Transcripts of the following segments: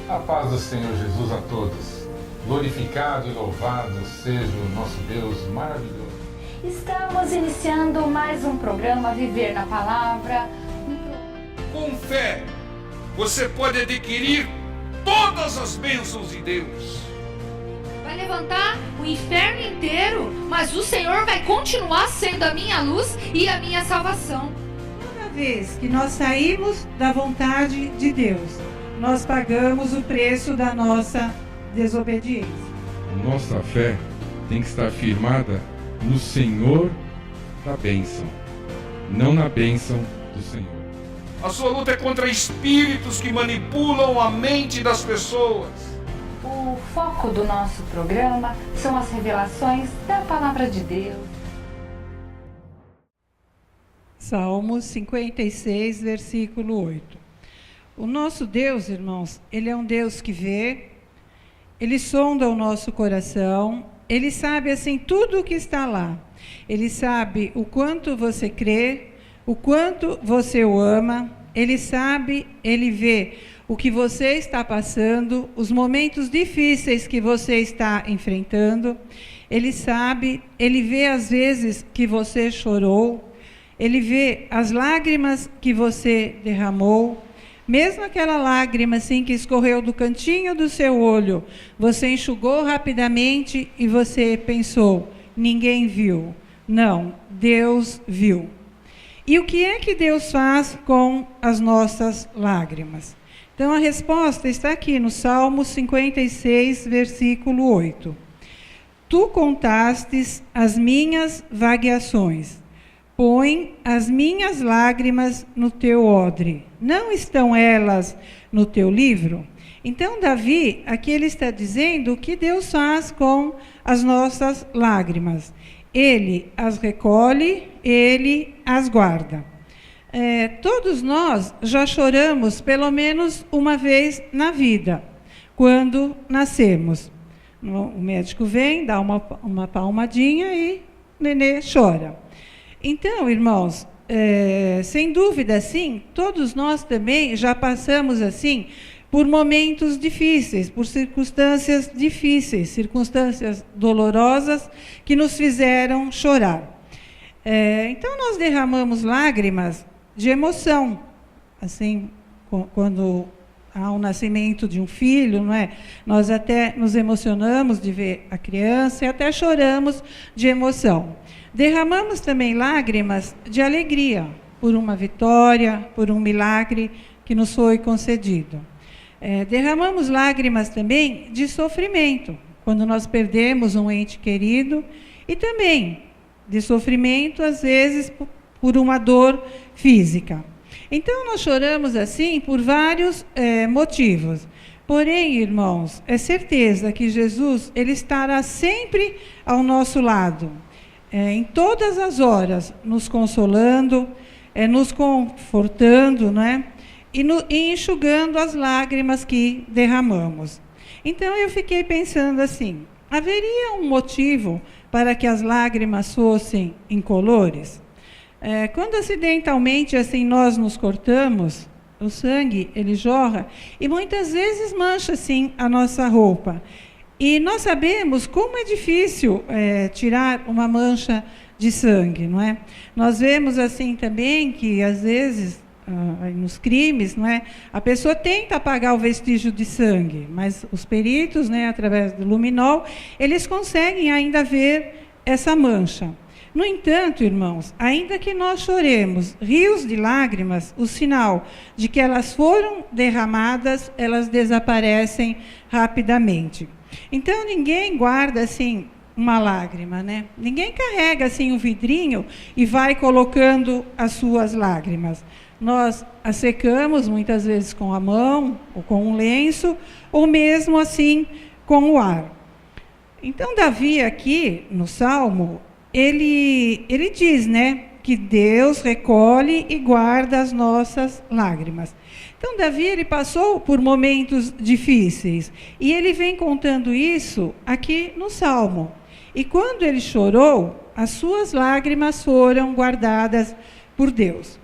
A paz do Senhor Jesus a todos. Glorificado e louvado seja o nosso Deus maravilhoso. Estamos iniciando mais um programa Viver na Palavra. Com fé, você pode adquirir todas as bênçãos de Deus. Vai levantar o inferno inteiro, mas o Senhor vai continuar sendo a minha luz e a minha salvação. Toda vez que nós saímos da vontade de Deus, nós pagamos o preço da nossa desobediência. Nossa fé tem que estar firmada no Senhor da bênção, não na bênção do Senhor. A sua luta é contra espíritos que manipulam a mente das pessoas. O foco do nosso programa são as revelações da Palavra de Deus. Salmos 56, versículo 8. O nosso Deus, irmãos, Ele é um Deus que vê, Ele sonda o nosso coração, Ele sabe, assim, tudo o que está lá. Ele sabe o quanto você crê, o quanto você o ama, Ele sabe, Ele vê o que você está passando, os momentos difíceis que você está enfrentando. Ele sabe, Ele vê as vezes que você chorou, Ele vê as lágrimas que você derramou. Mesmo aquela lágrima assim que escorreu do cantinho do seu olho, você enxugou rapidamente e você pensou, ninguém viu. Não, Deus viu. E o que é que Deus faz com as nossas lágrimas? Então a resposta está aqui no Salmo 56, versículo 8. Tu contastes as minhas vagueações. Põe as minhas lágrimas no teu odre. Não estão elas no teu livro? Então, Davi, aqui ele está dizendo o que Deus faz com as nossas lágrimas. Ele as recolhe, Ele as guarda. Todos nós já choramos pelo menos uma vez na vida, quando nascemos. O médico vem, dá uma palmadinha e o nenê chora. Então, irmãos, sem dúvida, sim, todos nós também já passamos assim por momentos difíceis, por circunstâncias difíceis, circunstâncias dolorosas que nos fizeram chorar. Então, nós derramamos lágrimas de emoção, assim, quando há o nascimento de um filho, não é? Nós até nos emocionamos de ver a criança e até choramos de emoção. Derramamos também lágrimas de alegria por uma vitória, por um milagre que nos foi concedido. Derramamos lágrimas também de sofrimento, quando nós perdemos um ente querido, e também de sofrimento, às vezes, por uma dor física. Então, nós choramos assim por vários motivos. Porém, irmãos, é certeza que Jesus ele estará sempre ao nosso lado. Em todas as horas, nos consolando, nos confortando, né? E enxugando as lágrimas que derramamos. Então, eu fiquei pensando assim, haveria um motivo para que as lágrimas fossem incolores? Quando acidentalmente assim, nós nos cortamos, o sangue ele jorra e muitas vezes mancha assim, a nossa roupa. E nós sabemos como é difícil tirar uma mancha de sangue, não é? Nós vemos assim também que, às vezes, nos crimes, não é? A pessoa tenta apagar o vestígio de sangue, mas os peritos, né, através do luminol, eles conseguem ainda ver essa mancha. No entanto, irmãos, ainda que nós choremos rios de lágrimas, o sinal de que elas foram derramadas, elas desaparecem rapidamente. Então, ninguém guarda, assim, uma lágrima, né? Ninguém carrega, assim, um vidrinho e vai colocando as suas lágrimas. Nós as secamos, muitas vezes, com a mão, ou com um lenço, ou mesmo, assim, com o ar. Então, Davi, aqui, no Salmo, ele diz, né, que Deus recolhe e guarda as nossas lágrimas. Então, Davi ele passou por momentos difíceis e ele vem contando isso aqui no Salmo. E quando ele chorou, as suas lágrimas foram guardadas por Deus.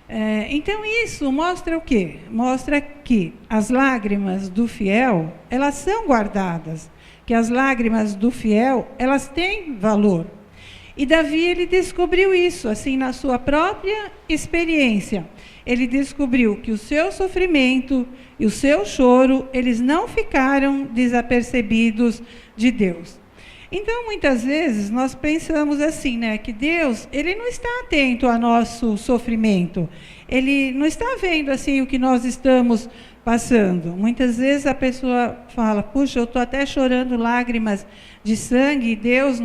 Então isso mostra o quê? Mostra que as lágrimas do fiel, elas são guardadas, que as lágrimas do fiel, elas têm valor. E Davi, ele descobriu isso, assim, na sua própria experiência. Ele descobriu que o seu sofrimento e o seu choro, eles não ficaram desapercebidos de Deus. Então, muitas vezes, nós pensamos assim, né, que Deus, ele não está atento ao nosso sofrimento. Ele não está vendo, assim, o que nós estamos passando. Muitas vezes a pessoa fala, puxa, eu estou até chorando lágrimas de sangue, e Deus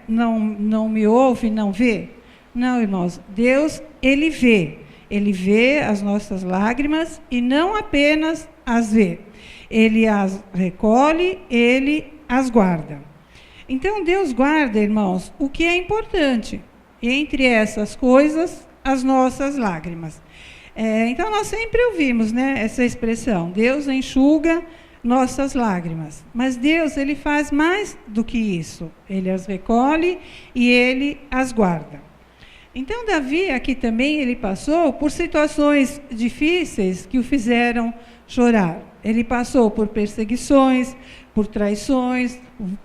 não me ouve, não vê. Não, irmãos, Deus, ele vê as nossas lágrimas e não apenas as vê. Ele as recolhe, ele as guarda. Então, Deus guarda, irmãos, o que é importante. E entre essas coisas, as nossas lágrimas. Então, nós sempre ouvimos, né, essa expressão, Deus enxuga nossas lágrimas. Mas Deus, ele faz mais do que isso. Ele as recolhe e ele as guarda. Então, Davi, aqui também, ele passou por situações difíceis que o fizeram chorar. Ele passou por perseguições, por traições,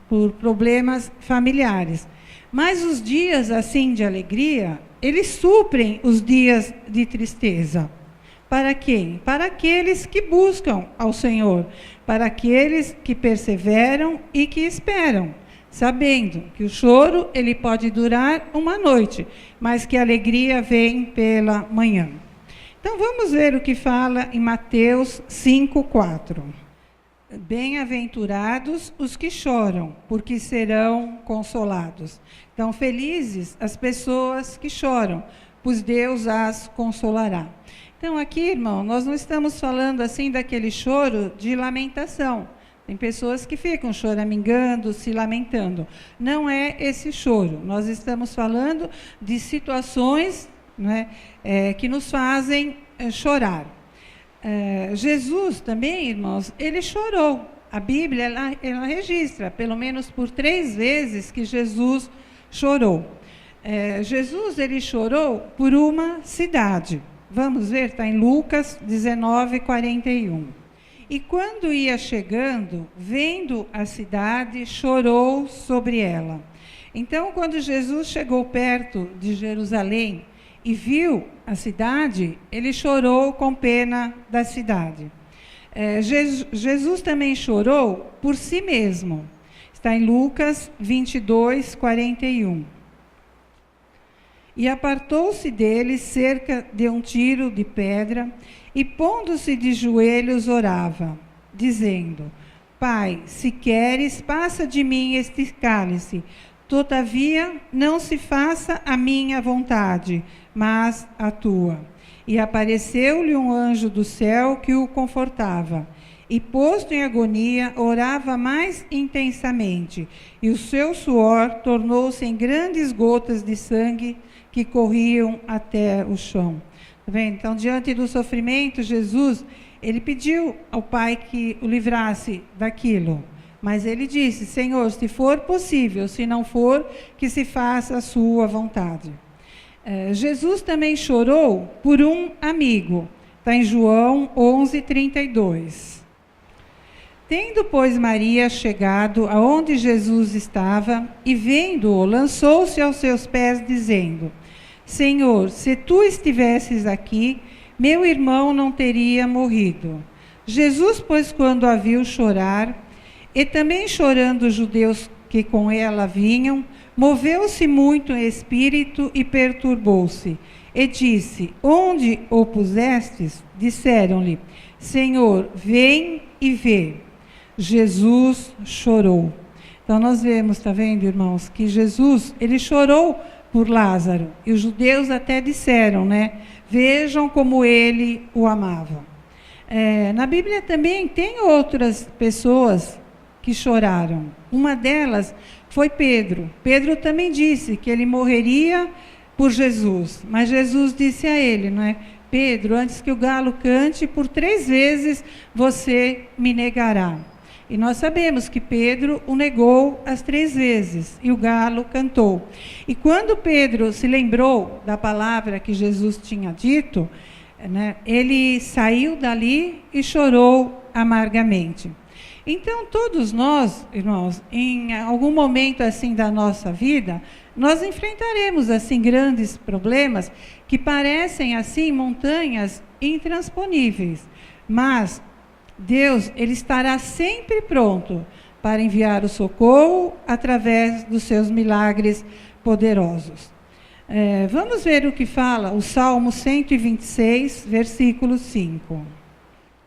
por problemas familiares. Mas os dias, assim, de alegria, eles suprem os dias de tristeza. Para quem? Para aqueles que buscam ao Senhor, para aqueles que perseveram e que esperam, sabendo que o choro, ele pode durar uma noite, mas que a alegria vem pela manhã. Então, vamos ver o que fala em Mateus 5:4. Bem-aventurados os que choram, porque serão consolados. Então, felizes as pessoas que choram, pois Deus as consolará. Então, aqui, irmão, nós não estamos falando assim daquele choro de lamentação. Tem pessoas que ficam choramingando, se lamentando. Não é esse choro. Nós estamos falando de situações, né, que nos fazem chorar. Jesus também, irmãos, ele chorou. A Bíblia, ela registra, pelo menos por 3 vezes, que Jesus chorou. Jesus, ele chorou por uma cidade. Vamos ver, está em Lucas 19:41. E quando ia chegando, vendo a cidade, chorou sobre ela. Então, quando Jesus chegou perto de Jerusalém e viu a cidade, ele chorou com pena da cidade. Jesus também chorou por si mesmo. Está em Lucas 22:41. E apartou-se dele cerca de um tiro de pedra, e pondo-se de joelhos orava, dizendo: Pai, se queres, passa de mim este cálice. Todavia, não se faça a minha vontade, mas a tua. E apareceu-lhe um anjo do céu que o confortava. E, posto em agonia, orava mais intensamente, e o seu suor tornou-se em grandes gotas de sangue que corriam até o chão. Tá vendo? Então, diante do sofrimento, Jesus, ele pediu ao Pai que o livrasse daquilo. Mas ele disse: Senhor, se for possível, se não for, que se faça a sua vontade. Jesus também chorou por um amigo. Está em João 11:32. Tendo, pois, Maria chegado aonde Jesus estava, e vendo-o, lançou-se aos seus pés, dizendo: Senhor, se tu estivesses aqui, meu irmão não teria morrido. Jesus, pois, quando a viu chorar, e também chorando os judeus que com ela vinham, moveu-se muito em espírito e perturbou-se. E disse: Onde o pusestes? Disseram-lhe: Senhor, vem e vê. Jesus chorou. Então nós vemos, está vendo, irmãos, que Jesus, ele chorou por Lázaro. E os judeus até disseram, né? Vejam como ele o amava. Na Bíblia também tem outras pessoas que choraram. Uma delas foi Pedro. Pedro também disse que ele morreria por Jesus. Mas Jesus disse a ele, não é? Pedro, antes que o galo cante, por 3 vezes você me negará. E nós sabemos que Pedro o negou as 3 vezes, e o galo cantou. E quando Pedro se lembrou da palavra que Jesus tinha dito, né, ele saiu dali e chorou amargamente. Então, todos nós, irmãos, em algum momento assim da nossa vida, nós enfrentaremos assim grandes problemas que parecem assim montanhas intransponíveis. Mas Deus, ele estará sempre pronto para enviar o socorro através dos seus milagres poderosos. Vamos ver o que fala o Salmo 126, versículo 5.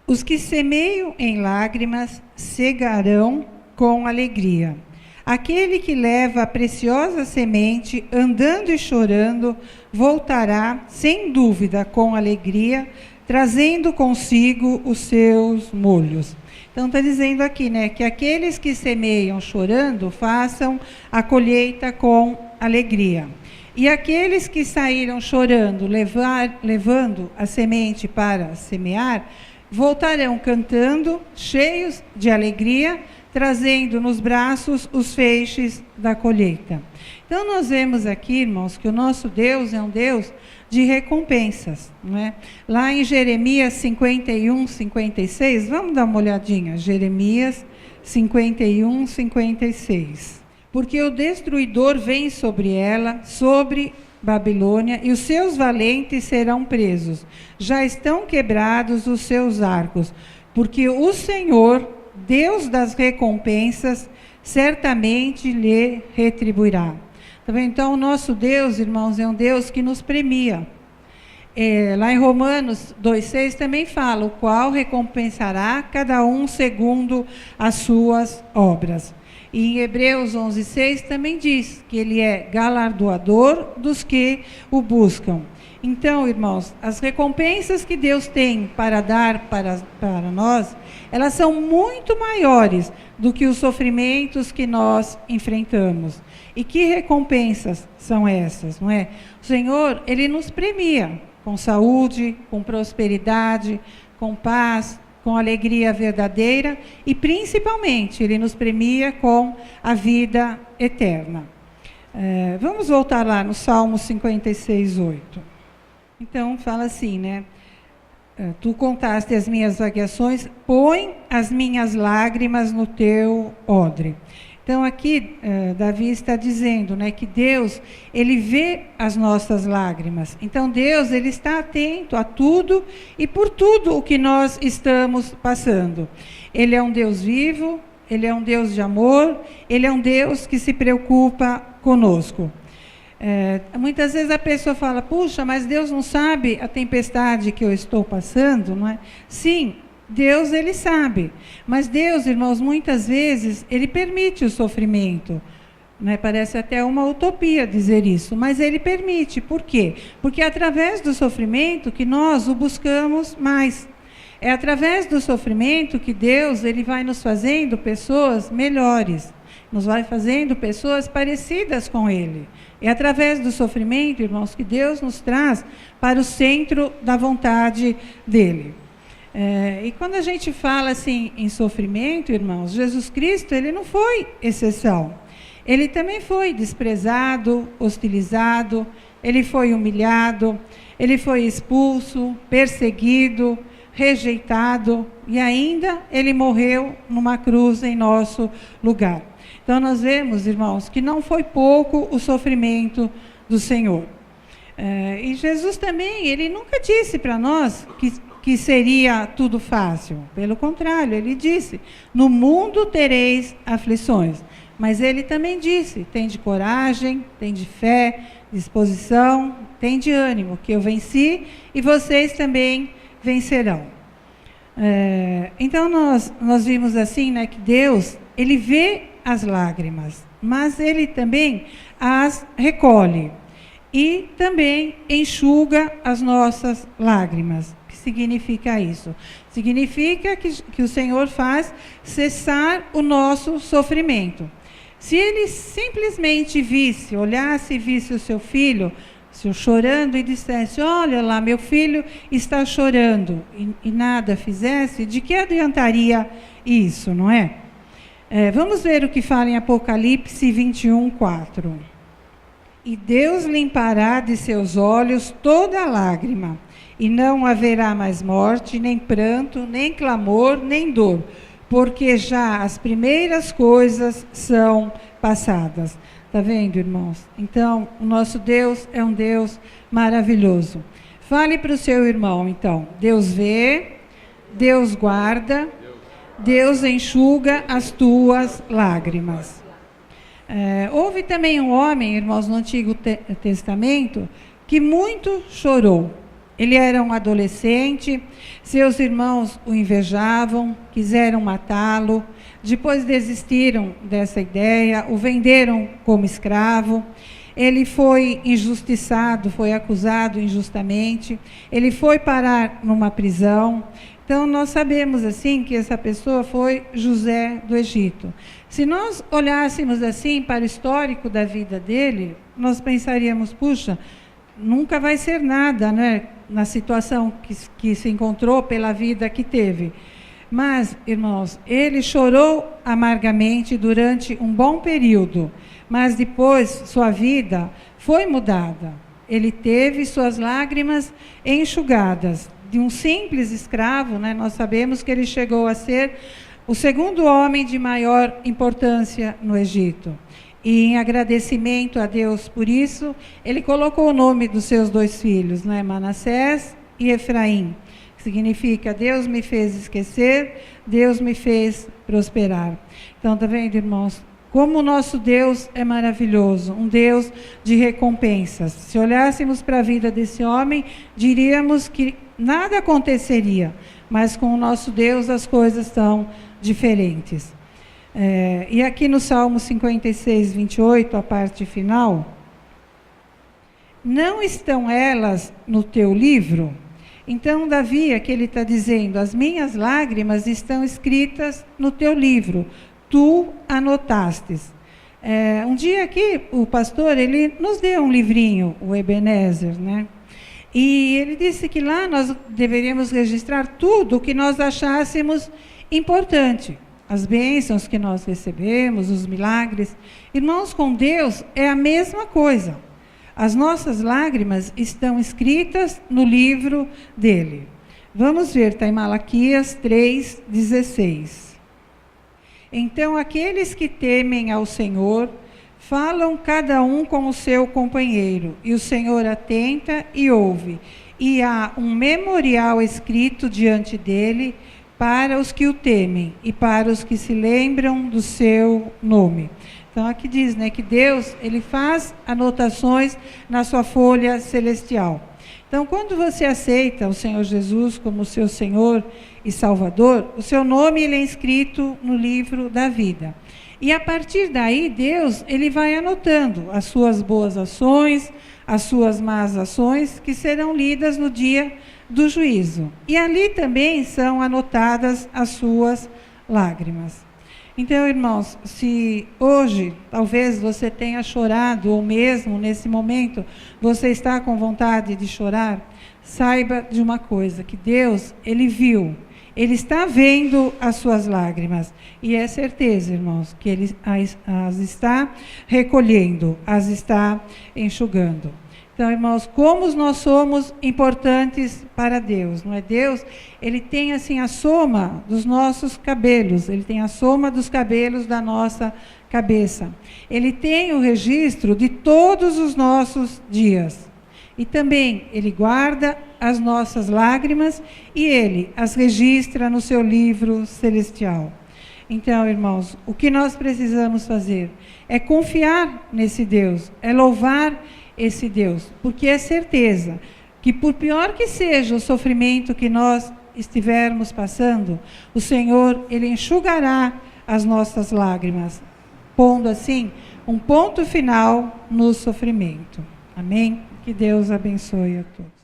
Os que semeiam em lágrimas cegarão com alegria. Aquele que leva a preciosa semente, andando e chorando, voltará, sem dúvida, com alegria, trazendo consigo os seus molhos. Então está dizendo aqui, né, que aqueles que semeiam chorando, façam a colheita com alegria. E aqueles que saíram chorando, levando a semente para semear, voltarão cantando, cheios de alegria, trazendo nos braços os feixes da colheita. Então nós vemos aqui, irmãos, que o nosso Deus é um Deus de recompensas, não é? Lá em Jeremias 51, 56, vamos dar uma olhadinha, Jeremias 51, 56. Porque o destruidor vem sobre ela, sobre Babilônia, e os seus valentes serão presos. Já estão quebrados os seus arcos, porque o Senhor, Deus das recompensas, certamente lhe retribuirá. Tá vendo? Então, o nosso Deus, irmãos, é um Deus que nos premia. Lá em Romanos 2,6 também fala, o qual recompensará cada um segundo as suas obras. E em Hebreus 11,6 também diz que ele é galardoador dos que o buscam. Então, irmãos, as recompensas que Deus tem para dar para nós, elas são muito maiores do que os sofrimentos que nós enfrentamos. E que recompensas são essas, não é? O Senhor, ele nos premia com saúde, com prosperidade, com paz, com alegria verdadeira e, principalmente, ele nos premia com a vida eterna. Vamos voltar lá no Salmo 56, 8. Então, fala assim, né? Tu contaste as minhas vagueações, põe as minhas lágrimas no teu odre. Então, aqui, Davi está dizendo, né, que Deus, ele vê as nossas lágrimas. Então, Deus, ele está atento a tudo e por tudo o que nós estamos passando. Ele é um Deus vivo, ele é um Deus de amor, ele é um Deus que se preocupa conosco. Muitas vezes a pessoa fala, puxa, mas Deus não sabe a tempestade que eu estou passando, não é? Sim, Deus, ele sabe, mas Deus, irmãos, muitas vezes, ele permite o sofrimento, né? Parece até uma utopia dizer isso, mas ele permite, por quê? Porque é através do sofrimento que nós o buscamos mais, é através do sofrimento que Deus, ele vai nos fazendo pessoas melhores, nos vai fazendo pessoas parecidas com ele, é através do sofrimento, irmãos, que Deus nos traz para o centro da vontade dele. E quando a gente fala assim em sofrimento, irmãos, Jesus Cristo, ele não foi exceção. Ele também foi desprezado, hostilizado, ele foi humilhado, ele foi expulso, perseguido, rejeitado e ainda ele morreu numa cruz em nosso lugar. Então nós vemos, irmãos, que não foi pouco o sofrimento do Senhor. E Jesus também, ele nunca disse para nós que seria tudo fácil. Pelo contrário, ele disse, no mundo tereis aflições. Mas ele também disse, tem de coragem, tem de fé, disposição, tem de ânimo, que eu venci e vocês também vencerão. Então nós vimos assim, né, que Deus, ele vê as lágrimas, mas ele também as recolhe e também enxuga as nossas lágrimas. O que significa isso? Significa que o Senhor faz cessar o nosso sofrimento. Se ele simplesmente olhasse e visse o seu filho chorando e dissesse, olha lá, meu filho está chorando, e nada fizesse, de que adiantaria isso, não é? Vamos ver o que fala em Apocalipse 21, 4. E Deus limpará de seus olhos toda lágrima, e não haverá mais morte, nem pranto, nem clamor, nem dor, porque já as primeiras coisas são passadas. Está vendo, irmãos? Então, o nosso Deus é um Deus maravilhoso. Fale para o seu irmão, então. Deus vê, Deus guarda, Deus enxuga as tuas lágrimas. Houve também um homem, irmãos, no Antigo Testamento, que muito chorou. Ele era um adolescente, seus irmãos o invejavam, quiseram matá-lo, depois desistiram dessa ideia, o venderam como escravo. Ele foi injustiçado, foi acusado injustamente, ele foi parar numa prisão. Então, nós sabemos assim que essa pessoa foi José do Egito. Se nós olhássemos assim para o histórico da vida dele, nós pensaríamos, puxa, nunca vai ser nada, né, na situação que se encontrou, pela vida que teve. Mas, irmãos, ele chorou amargamente durante um bom período, mas depois sua vida foi mudada. Ele teve suas lágrimas enxugadas. De um simples escravo, né, nós sabemos que ele chegou a ser o segundo homem de maior importância no Egito. E em agradecimento a Deus por isso, ele colocou o nome dos seus 2 filhos, né, Manassés e Efraim, que significa Deus me fez esquecer, Deus me fez prosperar. Então, está vendo, irmãos? Como o nosso Deus é maravilhoso, um Deus de recompensas. Se olhássemos para a vida desse homem, diríamos que nada aconteceria, mas com o nosso Deus as coisas são diferentes. E aqui no Salmo 56, 28, a parte final, não estão elas no teu livro? Então, Davi, aqui ele está dizendo, as minhas lágrimas estão escritas no teu livro, tu anotastes. Um dia aqui, o pastor, ele nos deu um livrinho, o Ebenezer, né? E ele disse que lá nós deveríamos registrar tudo o que nós achássemos importante. As bênçãos que nós recebemos, os milagres. Irmãos, com Deus é a mesma coisa. As nossas lágrimas estão escritas no livro dele. Vamos ver, está em Malaquias 3,16. Então, aqueles que temem ao Senhor, falam cada um com o seu companheiro, e o Senhor atenta e ouve. E há um memorial escrito diante dele para os que o temem e para os que se lembram do seu nome. Então, aqui diz, né, que Deus, ele faz anotações na sua folha celestial. Então, quando você aceita o Senhor Jesus como seu Senhor e Salvador, o seu nome ele é inscrito no livro da vida. E a partir daí, Deus ele vai anotando as suas boas ações, as suas más ações, que serão lidas no dia do juízo. E ali também são anotadas as suas lágrimas. Então, irmãos, se hoje talvez você tenha chorado, ou mesmo nesse momento você está com vontade de chorar, saiba de uma coisa, que Deus, ele viu, ele está vendo as suas lágrimas. E é certeza, irmãos, que ele as está recolhendo, as está enxugando. Então, irmãos, como nós somos importantes para Deus, não é? Deus, ele tem assim a soma dos nossos cabelos, ele tem a soma dos cabelos da nossa cabeça. Ele tem o registro de todos os nossos dias. E também ele guarda as nossas lágrimas e ele as registra no seu livro celestial. Então, irmãos, o que nós precisamos fazer é confiar nesse Deus, é louvar esse Deus, porque é certeza que por pior que seja o sofrimento que nós estivermos passando, o Senhor, ele enxugará as nossas lágrimas, pondo assim um ponto final no sofrimento. Amém? Que Deus abençoe a todos.